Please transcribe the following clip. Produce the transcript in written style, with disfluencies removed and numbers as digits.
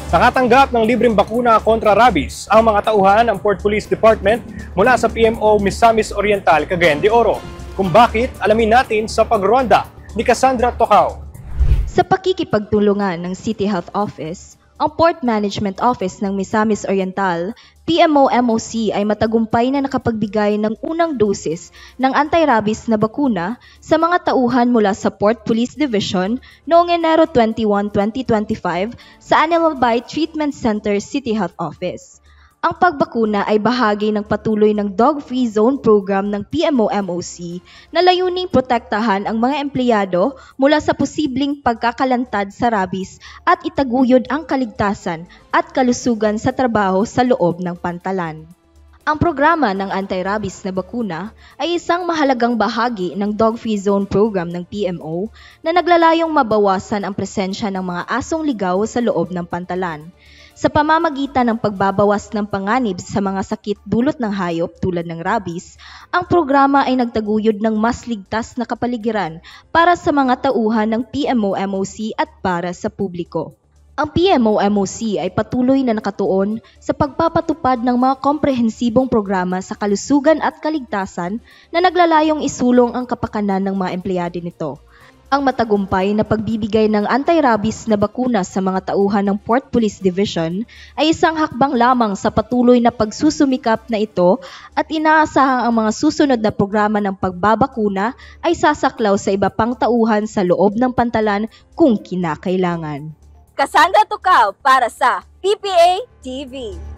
Nakatanggap ng libreng bakuna kontra rabies ang mga tauhan ng Port Police Department mula sa PMO Misamis Oriental, Cagayan de Oro. Kung bakit, alamin natin sa pagronda ni Cassandra Tocao. Sa pakikipagtulungan ng City Health Office, ang Port Management Office ng Misamis Oriental, PMO-MOC ay matagumpay na nakapagbigay ng unang dosis ng anti-rabies na bakuna sa mga tauhan mula sa Port Police Division noong Enero 21, 2025 sa Animal Bite Treatment Center City Health Office. Ang pagbakuna ay bahagi ng patuloy ng Dog-Free Zone program ng PMO-MOC na layuning protektahan ang mga empleyado mula sa posibleng pagkakalantad sa rabies at itaguyod ang kaligtasan at kalusugan sa trabaho sa loob ng pantalan. Ang programa ng anti-rabies na bakuna ay isang mahalagang bahagi ng Dog-Free Zone program ng PMO na naglalayong mabawasan ang presensya ng mga asong ligaw sa loob ng pantalan. Sa pamamagitan ng pagbabawas ng panganib sa mga sakit dulot ng hayop tulad ng rabies, ang programa ay nagtaguyod ng mas ligtas na kapaligiran para sa mga tauhan ng PMO-MOC at para sa publiko. Ang PMO-MOC ay patuloy na nakatuon sa pagpapatupad ng mga komprehensibong programa sa kalusugan at kaligtasan na naglalayong isulong ang kapakanan ng mga empleyado nito. Ang matagumpay na pagbibigay ng anti-rabies na bakuna sa mga tauhan ng Port Police Division ay isang hakbang lamang sa patuloy na pagsusumikap na ito at inaasahang ang mga susunod na programa ng pagbabakuna ay sasaklaw sa iba pang tauhan sa loob ng pantalan kung kinakailangan. Cassandra Tocao para sa PPA TV.